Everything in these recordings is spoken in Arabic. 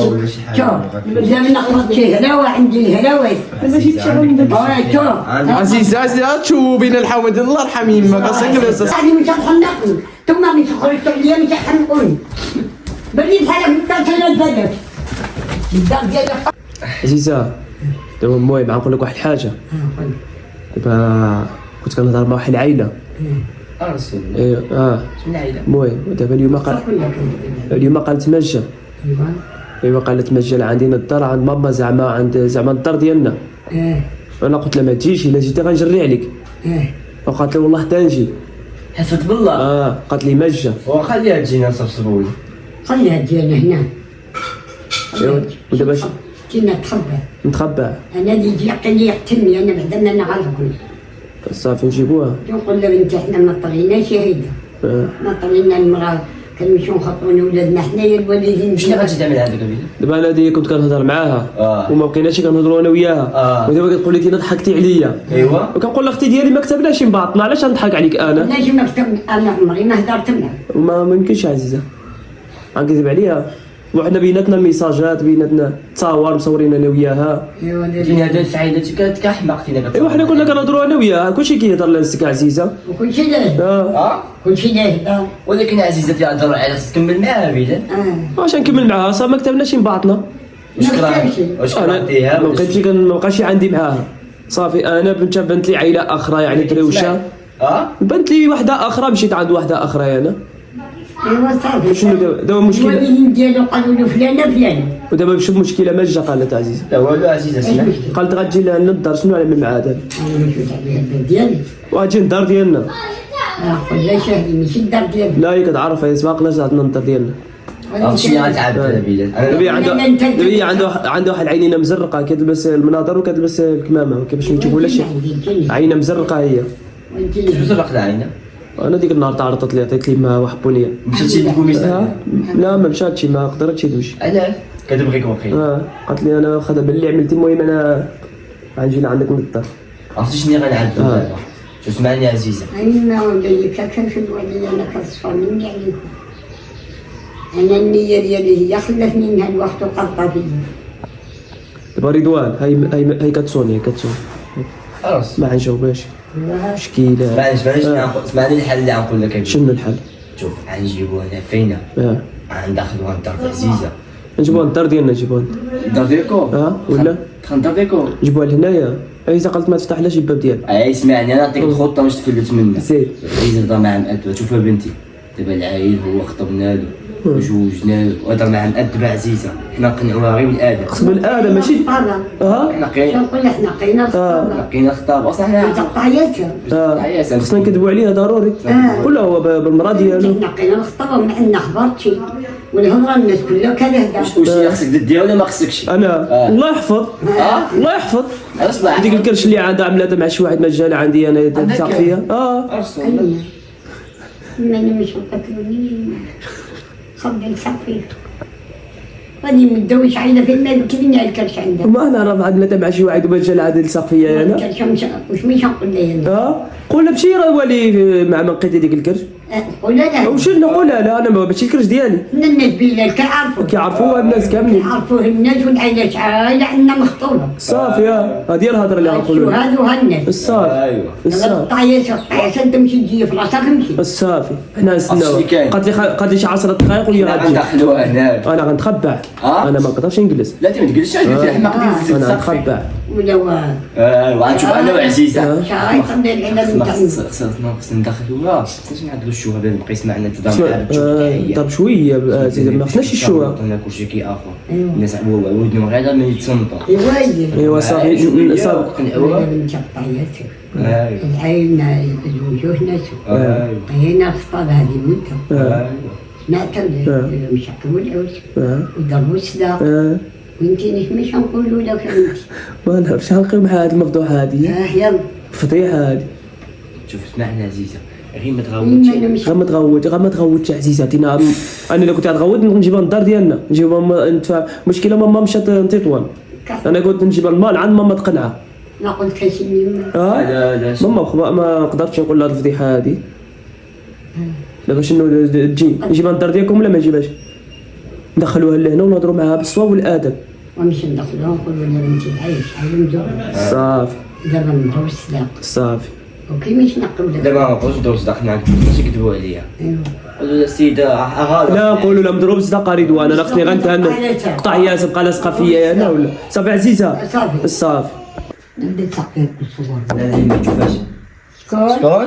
ولا شي حاجه شوف لا نقصد شي هلاوه عندي هلاوه ماشي بشي عزيزة تشوفوا بين الحوامد الله يرحم يمك اصلا جلس هذه مش هتخنقني ثم مش خرجت لي مش هتخنقوني بريد حاجه في البلد الدار ديالك عزيزة دابا موي نقول لك واحد الحاجة دابا كنت كنهضر مع واحد العائلة رسول الله ايوا شنو العائله موي دابا اليوم قالت مجة ايوا قالت مجة عندنا الدار عند ماما زعما الدار ديالنا انا قلت لها ما تجيش الا جيتي غنجري عليك وقالت لي والله حتى نجي حسبت بالله قالت لي مجة وخليها تجينا نصبصبوا لي خليها تجينا هنا ايوا ودابا جينا تخبى نتخبى انا اللي يجي يقتلني يقتلني انا بعدا ما نعرفكم صافي نجيبوها نقول له بنتي حنا ما طريناش هيدا ما طرينا المراه كنمشيو نخطبوا ولادنا حنايا الوالدين شنو غادي تعمل عندك بيدي دابا انا هذه كنت كنهضر معاها وما بقيناش كنهضروا انا وياها ودابا كتقول لي انت ضحكتي عليا ايوا وكنقول لها اختي ديالي ما كتبناش باطنه علاش نضحك عليك انا علاش ما كتبت انا عمري ما هدرت معاه وما يمكنش عزيزه غنكذب عليها وحنا بيناتنا الميساجات بيناتنا تصاور مصورين انا وياها ديني هذا سعيدتي كانت كحماق فينا ايوا حنا كنا كنهضروا انا وياها كلشي كيهضر لنفسك عزيزه وكلشي لاهي كلشي لاهي ولكن عزيزتي هضر على تكمل معاها بيدي واش نكمل معاها صافي ما كتبناش باطنه واش كرهتيها ما بقاش عندي معاها صافي انا بنت لي عائله اخرى يعني دروشه بنت لي وحده اخرى مشيت عند وحده اخرى انا ايوا صافي شنو دابا المشكله الوالدين ديالو قالوا له فلانه فلانه ودابا باش المشكله ما جا قالت عزيزه لا والو عزيزه اسمع قالت غتجي لها للدار شنو نعمل معها دابا انا ما شفت عليها الباب ديالي وغتجي للدار ديالنا قول لا شاهدي ماشي الدار ديالي لا هي كتعرف هي سباقناش عندنا الدار ديالنا شنو غتعب بلاد دابا عنده واحد العينينه مزرقه كتلبس المناظر وكتلبس الكمامه كيفاش نشوفوا لا شي عينه مزرقه هي شنو زرق العينه انا ديك النهار تعرضت لي عطيت لي مع واحد بونيه مشاتي تقومي لا ما مشاتش ما قدرتش تمشي علاش كتبغيك واخي قالت لي انا خدام باللي عملتي المهم انا غنجي لعندك من الدار عرفتي شنو غنعدو دابا شو سمعني عزيزه انا ولدي كنشوفوا عليا انا كتصفى مني عليكم انا النيه ديالي هي خلاتني نهار الوقت وقطع فيا دابا رضوان هي كتصوني خلاص ما غنجاوبهاش مشكله معليش اسمعني الحل اللي غنقول لك شنو الحل شوف غنجيبوها هنا فينا غندخلوها الدار عزيزه نجيبوها للدار ديالنا نجيبوها الدار ديالكم ولا الدار ديالكم نجيبوها لهنايا عزيزه قالت ما تفتحلاش الباب ديالها اسمعني انا نعطيك الخطه باش تفلت منها زيد عزيزه هضر مع مأدبة شوف بنتي دابا العايل هو خطبنا له وجوجنا له وهضر مع مأدبة عزيزه حنا نقنعوها غير بالادب قسم الآلة ماشي نقينا نقينا الخطاب اصلا حنا تقطعياتها خصنا نكذبوا عليها ضروري ولا هو بالمراه ديالو نقينا الخطاب ومع ان خبرتي والهضره الناس كلها كتهدر واش خصك ديرها ولا ما خصكش انا الله يحفظ الله يحفظ ديك الكرش اللي عندها عملتها مع شي واحد مجال عندي انا تاع فيها ماني مش مقتلوني خبي صافي غادي مدوش عينه في الماء كلينا الكرش عندها ما انا راه عندنا مع شي واحد مجال عاد يلصق فيا انا الكرش واش مش نقول لها انا قول لها مشي راه ولي مع من لقيتي ديك الكرش قول لها واش نقول لها لا انا ماشي الكرش ديالي الناس بينا كيعرفوها الناس كاملين كيعرفوه الناس والعائله شحال عندنا مخطوبه صافي هذه الهضره اللي غنقولوا لها هادو الناس الصافي الطايشه تمشي تجي في راسك امشي الصافي حنا نستناو قالت لي شي 10 دقائق وهي غتجي غندخلوها هنا انا غنتخبع انا ما نقدرش نجلس لا انت ما تجلسش عندك الحماق ديال انا غنتخبع ولا وغنشوف انا وعزيزه شحال خلي العنب نتاعنا خصنا ندخلوها خصناش نعدلو الشوها بلا نبقى يسمع لنا تضرب ضرب شويه عزيزه ما خصناش الشوها انا كلشي كيأخر الناس ودنهم غير ما يتصنتوا ايوا صافي العين الوجوه ناسو هنا خطاب هذه مدة ناكل مشكلوا العوش وضربوا الصداق وانتي مش نقولوا لك انت وانا باش نلقيو مع هاد المفضوحه هادي يلا فضيحه هادي شوف اسمعنا عزيزه غير ما تغوتش غير ما تغوتش عزيزه عطينا انا الا كنت غتغوت نجيبها للدار ديالنا نجيبها المشكله ماما مشات لتطوان انا قلت نجيبها المال عند ماما تقنعها ما قلت كاشي لا ماما ما قدرتش نقول لها الفضيحه هادي دابا شنو تجي نجيبها للدار ديالكم ولا ما نجيبهاش ندخلوها لهنا ونهضروا معاها بالصواب والادب. ونمشي ندخلوها ونقولوا لها بنتي عايش على مدور. صافي دابا نبغيو الصداق. صافي. وكيفاش نقول لك؟ دابا ما نبغوش نديرو صداق معاك، باش يكذبوا عليا. ايوا. قولوا السيده غلط. لا نقولوا لا مضروب صداقه رضوان، انا خصني غنتهنى. قطع يا تبقى لاصقه فيا انا ولا صافي عزيزه. صافي. صافي. نبدا نسقيك بالصور. لا ما تشوفهاش. شكون؟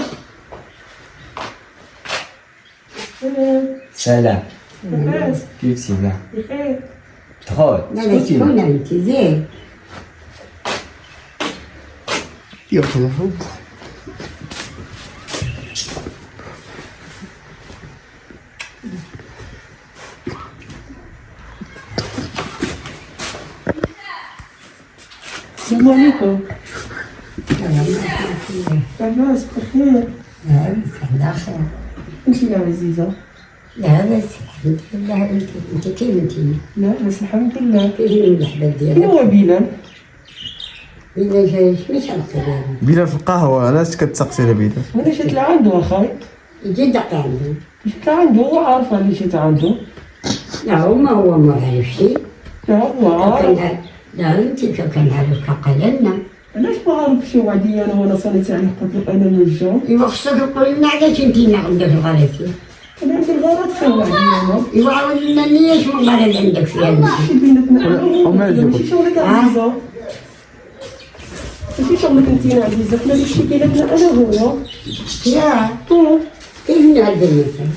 سلام. كيف سينا؟ بخير. دخل. لا لا شكون انت زين؟ يا خلاص. السلام عليكم. لاباس بخير. لا بس على خير. انت يا عزيزة؟ لا بس الحمد لله. انت كيف انت؟ لا بس الحمد لله. كيف من الحباب فين ديالك؟ هو بلال؟ إلا جايش مش على خير. بلال في القهوة، علاش كتسقسي على بلال؟ انا جيت لعنده اخاي. يجي دق عنده. جيت لعنده هو عارف اللي جيت عنده. لا هو ما عارف شيء. لا هو عارف. لا انت كان عارف قال لنا. علاش ما عارف شي وعدي انا وانا صليت عليه قلت له انا موجوع. ايوا خصك تقول لنا علاش انت ما عندك الغلط. انا عندي الغلط في وعدي انا. ايوا عاود لنا ليش من الغلط عندك فيها انت. ماشي بيناتنا ماشي شغلك عزيزة. ماشي شغلك انت يا عزيزة، حنا اللي شي بيناتنا انا هو. يا هو. كيف نهدر مثلا؟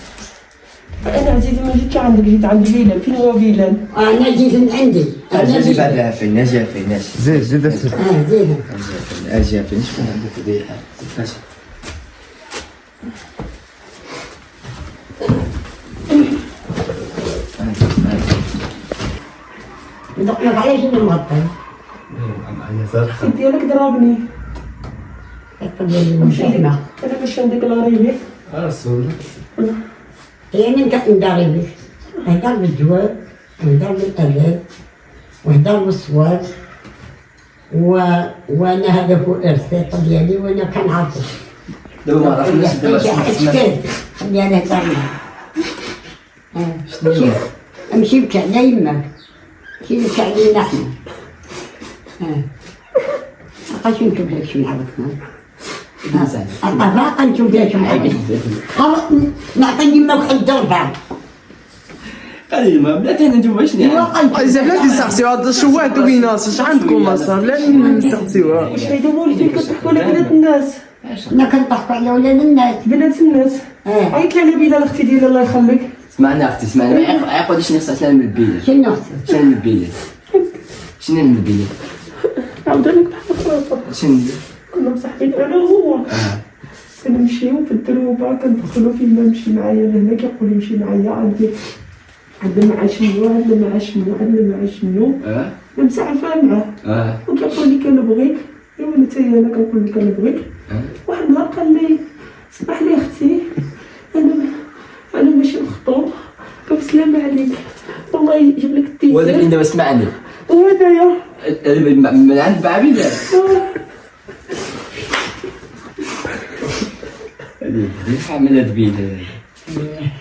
انا عزيزة ما جيتش عندك، جيت عند بلال. فين هو بلال؟ انا جيت من عندي. انا اجي جيت. بعدها فين؟ اجي فين؟ زيد زيد اسمع. زين. اجي فين؟ شكون عندك في الحال؟ ندق لك علاش انت مغطي؟ الخيط ديالك ضربني. انا انا باش عندك الغريبي. يعني انت نداري بك. هدر بالجواب وهدر بالقلب وهدر بالصواب وانا هذا هو ارثي ديالي وانا كنعرفو. دابا ما عرفناش دابا شنو خلي انا هدر امشي بك على يماك مشي بك علينا حنا. بقاش نشوف لك شي معرفنا. باقا نشوف لك شي معرفنا. نعطي يماك واحد ضربة. قال ما بلاتي انا ندوب شنو زعما تسقسيو هاد الشوات وبيناس اش عندكم اصاحبي؟ لا نسقسيوها. واش هيدا مولدين كتضحكوا على بنات الناس؟ حنا كنضحكوا على ولاد الناس. بنات الناس. عيط لي على بلال اختي ديالي الله يخليك. سمعنا اختي سمعنا عيقوا شنو خصها من البيلة. شنو اختي؟ شنو من البيلة؟ شنو من البيلة؟ عاود لك بحال الخرافه. شنو؟ كنا مصاحبين انا وهو. كنمشيو في الدروبه كندخلو فين ما مشي معايا لهنا كيقول لي مشي معايا عندنا مع شنو عندنا مع شنو عندنا مع شنو. مسعفه معاه. وكيقول لي كنبغيك. ايوا انا تاهي انا كنقول لك كنبغيك. واحد النهار قال لي اسمح لي اختي انا ماشي مخطوب. بسلام عليك والله يجيب لك التيسير. ولكن دابا اسمعني وهدايا من عند بعبيدة. عمل هاد بيدة.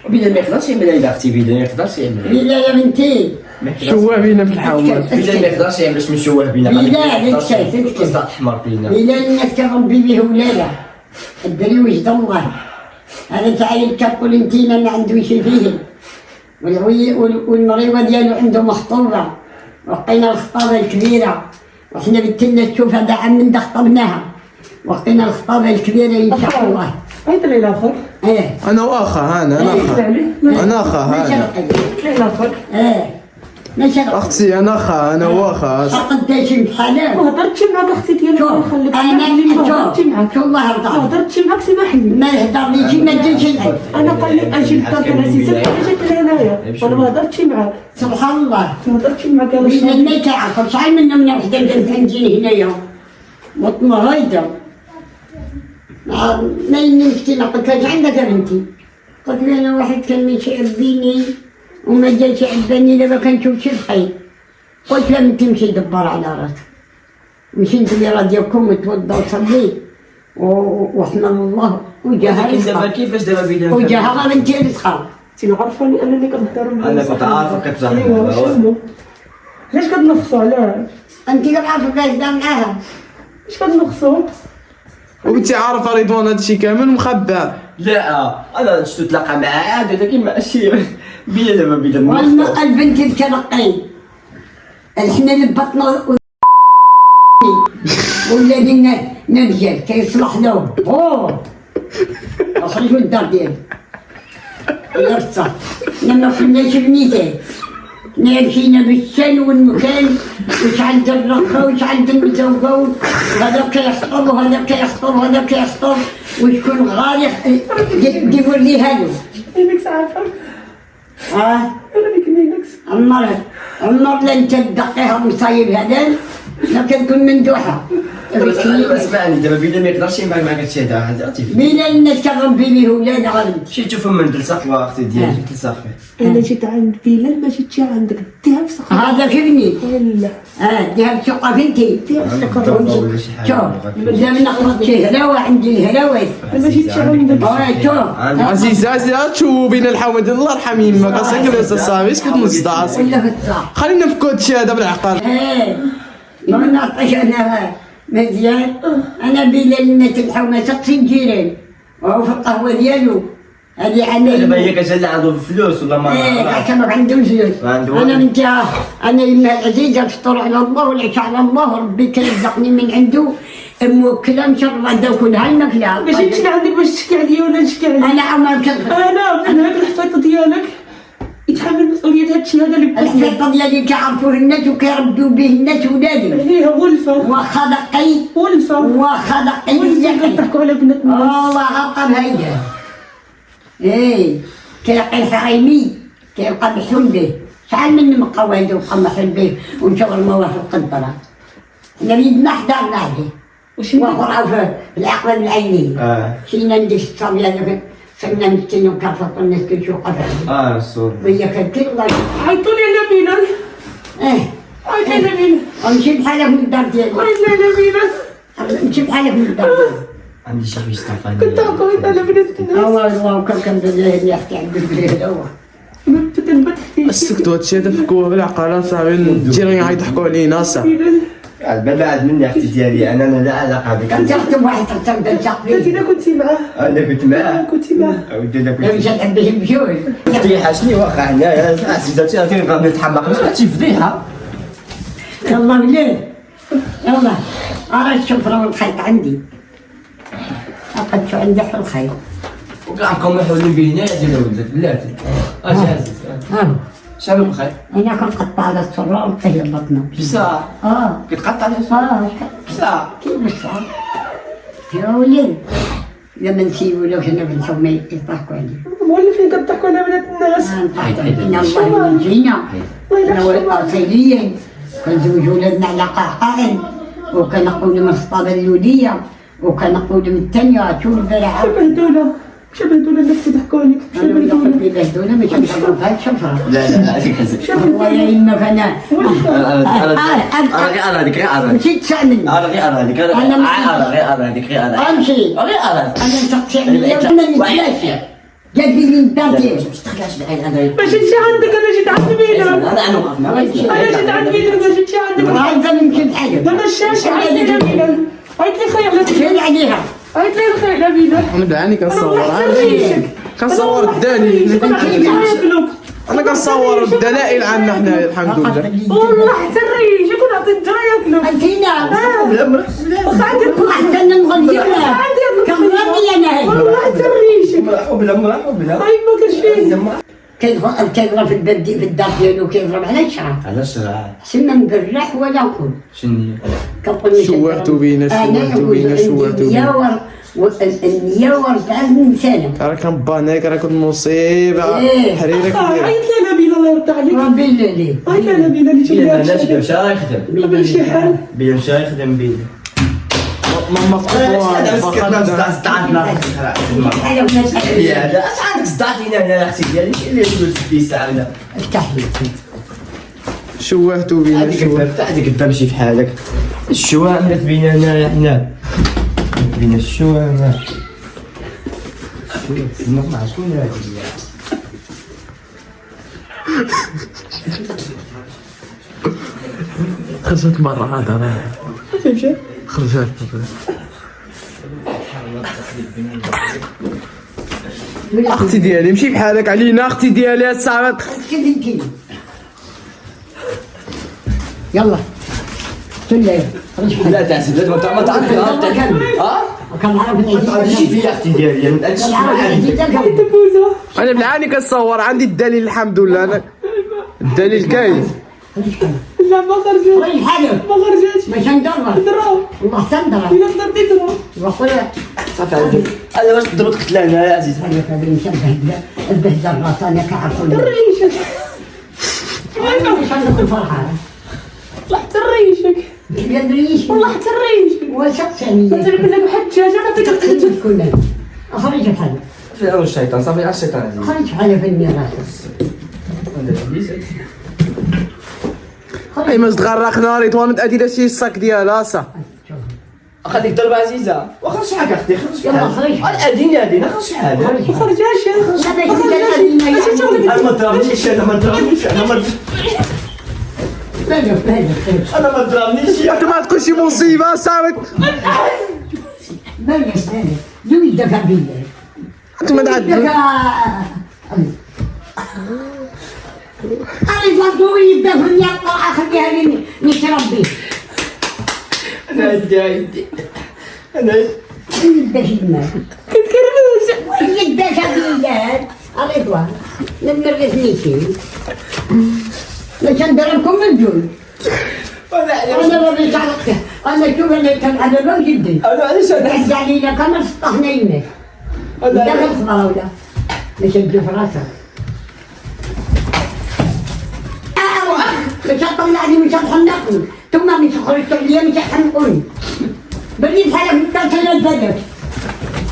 بيدة ما يقدرش يعملها إلا أختي بيدة ما يقدرش يعملها. بلا يا بنتي. شواه بينا في الحومات. بيدة ما يقدرش يعمل اسمه شواه بينا. بلا لك قصدك أحمر بينا. بلا الناس كنربي به ولاده. الدري وجد الله. هذا تعالي كتقول انتينا ما عندوش فيه. والمريضة ديالو عنده مخطوبة. وقينا الخطابة الكبيرة. وحنا بنتنا تشوف هذا عام من خطبناها. وقينا الخطابة الكبيرة إن شاء الله. عيط لي لاخر. انا واخا انا اخا هانا. عيط لي لاخر. ماشي اختي انا اخا انا واخا. قداش بحالك. ما هضرتش معاك اختي ديالك الله يخليك. انا ما هضرتش معاك. والله ما هضرتش معاك سمح لي. ما يهضرليش ما تجيش لعب. انا قال لي اجي للدار العزيزه انا جيت لهنايا وانا ما هضرتش معاك. سبحان الله. ما هضرتش معاك انا وين ما تعرف شحال منا من وحده كنجي هنايا وطمه هيدا ما يمكن قلت لها عندك يا بنتي. قلت لها انا واحد كان ماشي يعبيني وما جاش يعباني دابا كنشوف شي بخير. قلت لها انت مشي دبر على راسك. مشي ندير ديالكم وتوضا وصلي وحمد الله وجاها دابا كيفاش دابا بيدة؟ وجاها بنتي رزقها. انت عارفاني انني كنهضر معاه. انا كنت عارفك كتهضر ايوا واش اسمو؟ علاش كتنقصوا علاش؟ انت اللي عارفه كاش دار معاها. اش كتنقصوا؟ وانت عارفه رضوان هادشي كامل مخبى. لا انا شفت تلاقى معاه عادي لكن ماشي بيا دابا بدا والله البنت الكرقي الحنا البطن والذي نرجع كيصلح لهم اخرجوا الدار ديالي الارصه لما كناش بنيتين مشينا بالسن والمكان وشعلت الرقبه وشعلت المزوقه وهذا كيخطب وهذا كيخطب وهذا كيخطب وشكون غالي ديوريها له. مينكس عارفه؟ اه انا مينكس. عمر لا انت تدقيها مصايب هذا لا كنكون مندوحه. اسمعني دابا بينا ما يقدرش ينفع معاك هادشي هذا عرفتي بين الناس كنربي به ولاد عربي. شي تشوف من تلصق اختي ديالي تلصق فيه. انا جيت عند بلال ما جيتش عندك ديها في سقف. هذا كيفني لا ديها بسوقه بنتي. ديها في سقف. ولا شي حاجه شوف اذا من نقصد شي هلاوه عندي الهلاوات. ما جيتش عندك. شوف عزيزة تشوفوا بين الحومد الله يرحم يمك اصاحبي يا صاحبي اسكت مصدع ولا في الصح. خلينا في هادشي هذا بالعقل. ما نعطيش انا مزيان. انا بلال الناس الحومه تقسم جيران وهو في القهوه ديالو هذه دابا عمل. هي كتجلى عنده فلوس ولا ما عشان ما عندهم فلوس. ما عندهم. انا من جهه انا يما العزيزه تفطر على الله والعشاء على الله وربي كيرزقني من عنده موكله مشربه كلها الماكله. ما جيتش لعندك باش تشكي عليا ولا نشكي عليك. انا عمرك انا هاد الحفاظه ديالك يتحمل مسؤوليه هادشي هذا اللي بقيت الحفاظه ديالي كيعرفوه الناس وكيردوا به الناس ولادي. عليها ولفه واخا دقي ولفه واخا دقي ولفه كتضحكوا على بنات الناس. عقب هيدا كيلقى الحريمي كيبقى محسون به. شحال من مقاود وبقى محسون به ومشاو المواهب القدره. حنا بيدنا حضرنا عليه وقرا في العقبه العينيه. شينا ندير الصبيه هذاك صرنا مسكين وكافر الناس كيشوقوا عليه. الصور وهي كتقول الله عيطوا لي على بلال. عيطوا لي على بلال. ونمشي بحالك من الدار ديالي. عيطوا لي على بلال. نمشي بحالك من الدار ديالي. عندي شي حوايج طافاني كنت عقيت على بنات الناس. والله كان بالله يا اختي عند البلاد هو. تنبت سكتوا هادشي هذا فكوه بالعقل صاحبي الجيران غيضحكوا علينا صاحبي. بعد مني اختي ديالي انا لا علاقه بك. كنت تخدم واحد تخدم تقبل. انا كنت معاه. انا كنت معاه. كنت معاه. ودي انا كنت مشات عنده بجوج. فضيحه شنو واقع هنايا عزيزتي غادي نتحمق مش هادشي فضيحه. يلا بالله يلا ارى الشفره والخيط عندي. لقد شو عندي في الخيط. وكاعكم محولين بينا يا ولد بلاتي. اجي عزيز. شحال من خير؟ انا كنقطع على السره ونطيب بطنه. بساعة. كتقطع على بساعة. كيف بساعة؟ يا ولد لما نسيبو لو حنا في الحومه يضحكوا عليه. مولفين كتضحكوا على بنات الناس. إن الله ينجينا. أنا والأصيليين كنزوج ولادنا على قعقاعن وكنقول من الصطابة اليولية وكنقول من الثانية شو البارحة. بهدولة الناس كيضحكوا عليك. أنا ولا بهدولة مش نضرب هاد الشفرة. لا هذيك حزن. والله يا إما فأنا انا هذيك غير انا نسيت تعمل. انا غير انا هذيك غير انا أمشي غير انا أنا نسقسي عليا وأنا نتلاشى. جات لي من دارتي. ما جيتش عندك انا جيت عند بينا. انا وقف معاك. انا جيت عند بينا ما جيتش عندك. وهذا نمشي بحاجة. ما مشاش عندي على بينا. عيط لي خير لا فين عليها؟ عيط لي الخير على بينا. انا بعاني كنصور ريشك. كنصور الدليل. انا كنصور الدلائل عندنا حنايا الحمد لله. والله حتى الريش يكون عطيت الدرا ياكلو. أنتينا. وخاعدك وحتى نغديونا. كمراتي أنا هاي. والله حتى الريشك. مرحبا هاي ما كاش فيه. كيضرب في البلد في الدار ديالو كيضرب على الشعر. على الشرع سما نقرح ولا نقول. شنو كنقول شوهتوا بينا شوهتوا بينا. النياور تاع الانسان. راه كان بانيك راه كنت مصيبه حريره كبيره. عيط لي على بينا الله يرضى عليك. ربي لي. عيط لي على بينا اللي بينا جاي. الناس مشى يخدم ماشي حال. بينا مشى يخدم بينا ماما هذا مسكتنا صدعتنا على وناس يا لا اش عندك صدعتينا هنا اختي ديالي ماشي اللي تقول في ساعه ولا التحليل. شوهتوا بينا شوه. هذيك الباب شي في حالك الشوامات بينا هنايا حنا بينا الشوامات شكون مع شكون هادي خرجت مرة هذا راه مشى خرجت. اختي ديالي مشي بحالك علينا، اختي ديالي الصعبة. كيف انتي؟ يلا تلا لا تعسب، ما تعرف كان عارف ما تعرفش فيا اختي ديالي، ما تعرفش دبوزة. انا بالعاني كنصور، عندي الدليل الحمد لله، انا الدليل كاين. لا ما خرجت. ريح حالك ما خرجتش. باش ندرب درا. والله تندرب إلا قدرتي درا. وخويا صافي عندي. انا واش ضربت قتلانه يا عزيز. هذا هذا مشبه البهدل الراس انا كعرفوا ريشك. مش عندكم فرحه والله حتى ريشك. يدريش والله حتى ريشك. وشق ثانيه قلت لك محجاجة ما تقدر. كلها اخرج بحالك في انا الشيطان، صافي على الشيطان عزيز. خرج بحالك في الميراث اي ما تغرق ناري توانت ادي لا شي الصاك ديالها صا. خليك ضربه عزيزه، وخرج شحال اختي، خرج يلا شحال. خرج اديني اديني، خرج شحال. ما خرجاش. انا ما ضربنيش، انا ما ضربنيش، انا ما ضربنيش. انت ما تكون شي مصيبه صاحبك. دوي دكا بالله انت ما تعدل. أنا فضوي يبدأ يقطع أخليها لي نشرب به انا عندي انا يبدأ شي الماء كتكرمش يبدأ شبيلات الرضوان نمرقت نيشي لكن ضربكم الجول أنا ما بيشعرك أنا شوف أنا كان أنا لو جدي انا علاش انا حد علينا كما سطحنا يمك دخل صغاولة نشد في راسك مش هطلعني مش هتحنقني ثم مش خرجت لي مش هتحنقوني بريد حالك متكلم البلد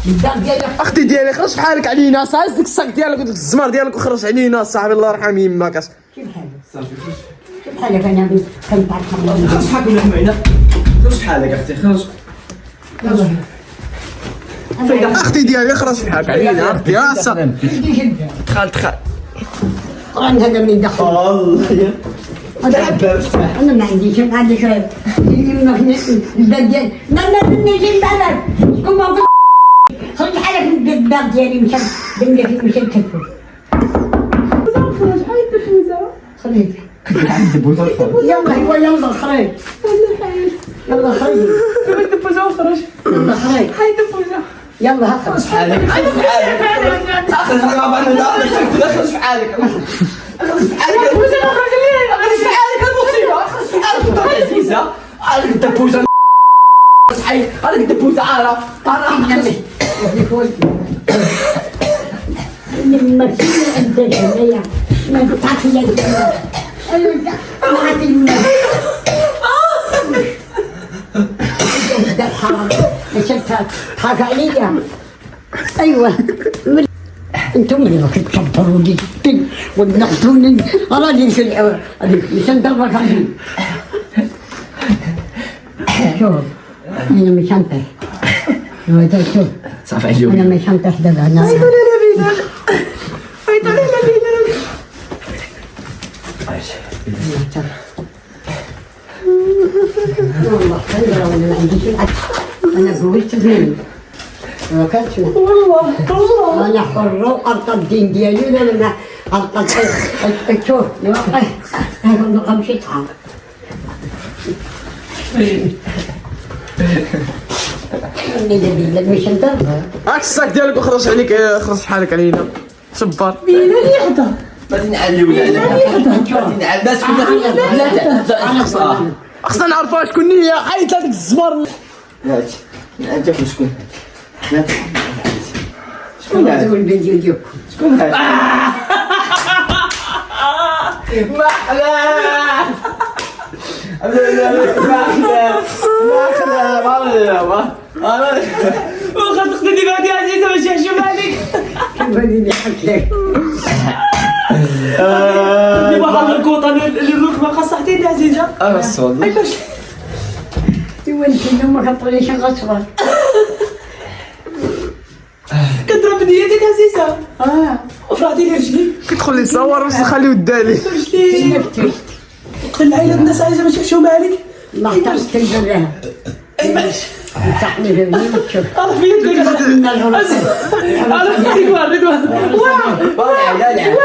الدار ديالك اختي ديالي خرج بحالك علينا صا، هز ديك الصاك ديالك وديك الزمر ديالك وخرج علينا صاحبي الله يرحم يماك. كيف حالك؟ كيف حالك انا كنت عارفه خرج شحال ولا معنا، خرج شحالك اختي، خرج. اختي ديالي خرج بحالك علينا اختي يا صا. دخل انا هذا من دخل الله انا ما عنديش الباب ديالي لا نجي البلد شكون موجود خرج حالك من الدار ديالي مشى دمنا في مشى الكتف خرج هاي دبوزة. خرج عندي بوزه. يلا هو يلا خرج يلا خرج قبل دبوزة وخرج. يلا خرج هاي دبوزة. يلا خرج حالك اخرج مع بعض، خرج في حالك، خرج في حالك. دبوزة ما خرج ليه. خرج في حالك المصيبه، خرج في حالك عزيزه. هذيك الدبوزه هذيك الدبوزه عارف لما تسمع انت شويه ما تعرف يا جماعه انا ده حرام شفت تضحك عليا ايوه انتم اللي كتكبروني ونقتلوني راني في مش ندربك عليه شوف انا مش هنطح هذا شوف صافي عجبني. انا مش هنطح دابا انا والله خير وانا ما عنديش الاكل انا بويت زين ما كانش والله انا حر وارقى الدين ديالي انا ارقى شوف انا غنمشي طعام مش ندربها هاك الصاك ديالك وخرج عليك، خرج بحالك علينا شبار. ما تنعلي ولا ما تنعلي الناس كلها. خصنا نعرفوا شكون هي حيت هذيك الزمر. هاتي انت شكون هاتي؟ شكون هذا الفيديو ديالكم شكون هاتي؟ محلى وخا تقتلني بعدي عزيزة باش يحشم عليك. كيف غادي نحكي واحد الكوطة الركبة قصحتيني عزيزة. بس والله باش ايوا انت ما كتطوليش غصبر كضرب نيتك عزيزة. وفرحتي لي رجلي كيدخل لي صور باش نخليو الدالي. رجلي قلت العائله الناس عايزه باش يحشوا عليك. الله اختارت تنزلها اي ماشي تقلي في اليوم تشوف انا في يدك انا في رضوان لا لا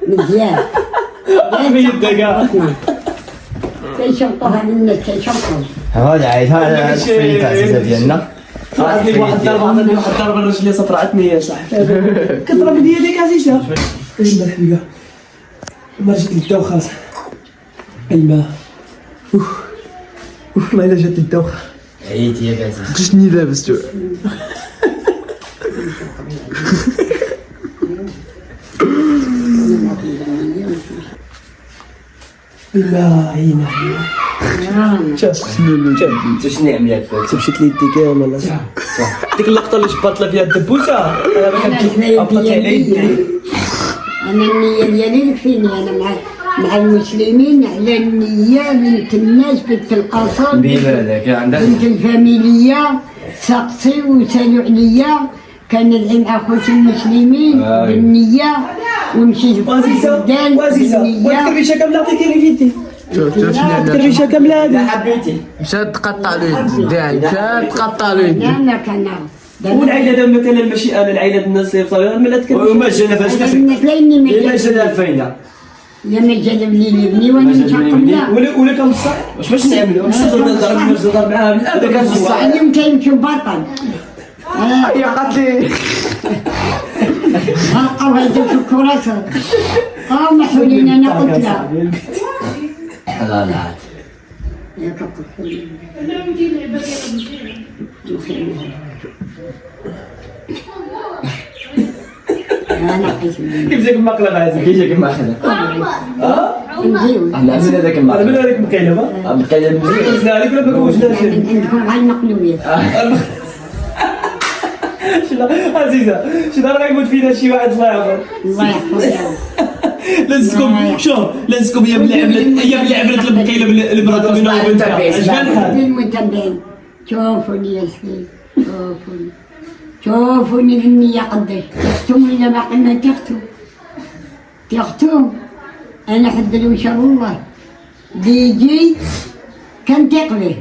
مزيان في يدك كيشرطوها للناس كيشرطوها هذا عيد هذا الفريق عزيزة ديالنا. عطني واحد الضربه عطني واحد الضربه رجلي صفرعتني يا صاحبي كضرب لي يديك عزيزه ايما الحبيبه ما جات الدوخه ايما والله الا جات الدوخه عيد يا بعزيز. شني لابس جو. ايما عينا شوف شنو عملت لك؟ مشيت لي يدي كامل ديك اللقطه اللي جبرت لها فيها الدبوسه انا ما كنتش عطلت على يدي انا النية ديالي يكفيني انا مع المسلمين على النية بنت الناس بنت القصر بهذاك عندك بنت الفاميلية سقسي وسالوا عليا كان ندعم اخوتي المسلمين بالنية ومشيت وزيزه والكربيشه كامله عطيتيني في يدي شوف شنو الكربيشه كامله هذه حبيتي مشات تقطع له يدي داعي مشات تقطع له يدي. انا كان والعائله دابا مثلا ماشي انا العائله ديال الناس اللي صايره ما لا تكلمش وما جانا فاش لاني ما جانا فينا يا ما جلب لي لبني وانا متعقم لا ولا كان بصح واش نعملوا؟ واش نضرب معاهم؟ هذا كان بصح. اليوم كيمشيو بطل هي قالت لي غلقوا هذوك الكراسة محوا لنا انا قلت لا لا لا يا كفر انا قسم كيف جاك المقلب عزيز كي جاك ماخذ نجيو احنا عملنا هذاك انا من الماخذ هذيك مقلبه مقيم مزيان. قلنا عليك ولا ما كوجناش عندكم على المقلوبية عزيزه شنو راه يموت فينا شي واحد الله يعمر الله يحفظها لازمكم شوف لازمكم هي بلي عملت المقيله المراه بينها وبينها عجبان الحال للمتابعين شوفوني يا سيدي شوفوني النية قداش تختم ولا باقي ما تختم انا حد ان شاء الله ديجي كان تقلي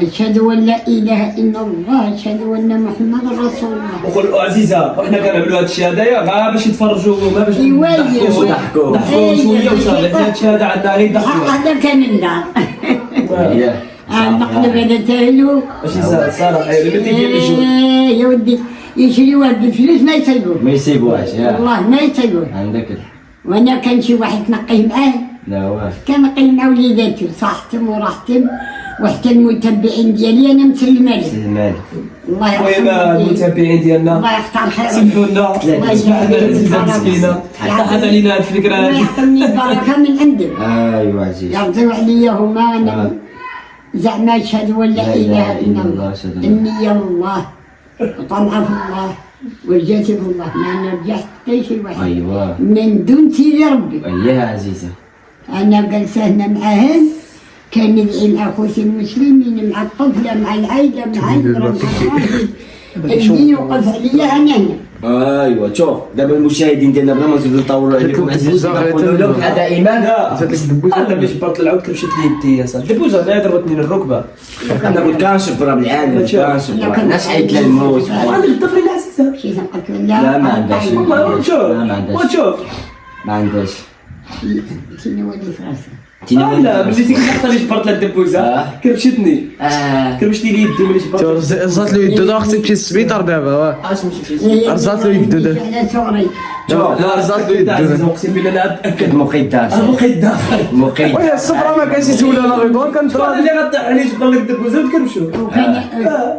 أشهد أن لا إله إلا الله أشهد أن محمد رسول الله. وقول عزيزه وحنا كنعملوا هذا الشيء هذايا غير باش يتفرجوا ما باش يضحكوا شويه وصافي هذا الشيء هذا عندنا غير يضحكوا هذا كان النار ياه. نقلب هذا تاهلو ماشي صراحه اللي تيجي نشوف يا ودي يشري واحد الفلوس ما يسيبوه ما يسيبوهاش ياه. والله ما يسيبوه عندك وانا كان شي واحد تنقيه معاه لا واش كنقي مع وليداتي صحتهم وراحتهم وحتى المتبعين ديالي انا مسلمه لهم سلمان الله المهم يرحمهم المتابعين ديالنا الله يختار خير سمحوا لنا سمحنا العزيزه مسكينه حطت علينا هذه الفكره الله هذه يعطيني البركه من عندهم ايوا عزيز. يرضيو عليا هما انا زعما اشهد ان لا اله الا الله اني الله وطمع في الله ورجعت في الله ما نرجع حتى شي واحد ايوا من دون سيدي ربي اياه عزيزه. انا جالسه هنا معاهم كان ندعي مع اخوتي المسلمين مع الطفله مع العائله مع الراجل اللي يوقف عليا انا هنا ايوا شوف دابا المشاهدين ديالنا بلا ما نزيدو نطولوا عليكم عزيز نقولوا لهم هذا ايمان انا باش برت العود كرشت لي يدي يا صاحبي الدبوزه غير ضربتني الركبه انا قلت كنشرب راه بالعالم كنشرب الناس حيت للموت. عندك الطفل العزيزه شي قلت لا ما عندهاش شوف لا ما عندهاش وتشوف ما عندهاش تنولي في راسي لا ملي ديك اللقطه اللي جبرت لها الدبوزه كرشتني كرشتي لي يدي ملي جبرت رزات له يدو دابا خصك تمشي للسبيطار دابا. رزات له يدو دابا. على صغري لا رزات له يدو. اقسم بالله انا اتاكد مقيد داخل مقيد داخل مقيد. ويا الصفرة ما كانش يسول انا رضوان كان شكون اللي غطى عليه جبر لك الدبوزه وتكرشو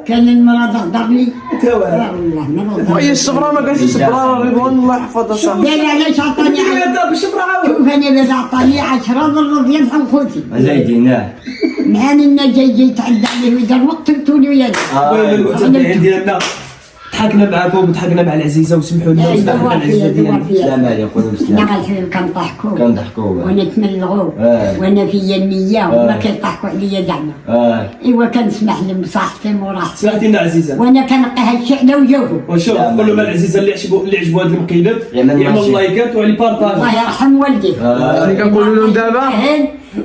كان المرأة تهضر لي تا والو والله ما نهضر ويا الصفرة ما كانش يصبر انا رضوان الله يحفظها صاحبي. قال علاش عطاني بالشفره عاود شوف انا اذا عطاني 10 ضرب يدفع خوتي زايديناه معاني النا جاي يتعدى عليه ويدار وقت قلتولي ويا المتابعين ديالنا ضحكنا معاكم وضحكنا مع العزيزه وسمحوا لنا وسمحوا لنا العزيزه ديالنا. سلام عليكم حنا غادي كنضحكوا كنضحكوا ونتملغوا وانا فيا النيه وما كيضحكوا عليا زعما. ايوا كنسمح لمصاحبتي وراحتي سمعتي لنا عزيزه وانا كنلقى هاد الشيء على وجهه. وشوف قول له مع العزيزه اللي عجبوا هاد المقيلات يعمل لايكات وعلي بارطاج. الله يرحم والديه. اللي كنقولوا لهم دابا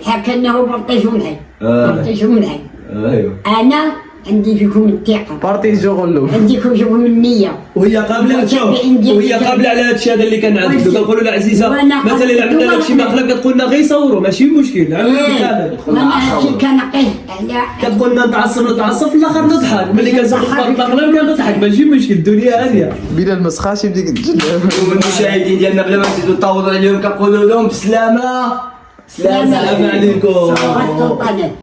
حكى انه بارطيجوا معي بارطيجوا معي. ايوا انا عندي فيكم الثقه بارتيجو غلو. عندي فيكم النيه وهي قابله شوف وهي قابله على هذا الشيء هذا اللي كان عندك. كنقولوا لها عزيزه مثلا الا عملنا لك شي مقلب كتقول لنا غير يصوروا ماشي مشكل عملوا كامل. وانا هادشي كنقيه على كتقول لنا نتعصب في الاخر نضحك ملي كنزوق المقلب كنضحك ماشي مشكل الدنيا هاديه. بلا المسخاش بديك الجلاب. المشاهدين ديالنا بلا ما نزيدو نطولوا عليهم كنقولوا لهم بسلامه. سلام عليكم. عليكم.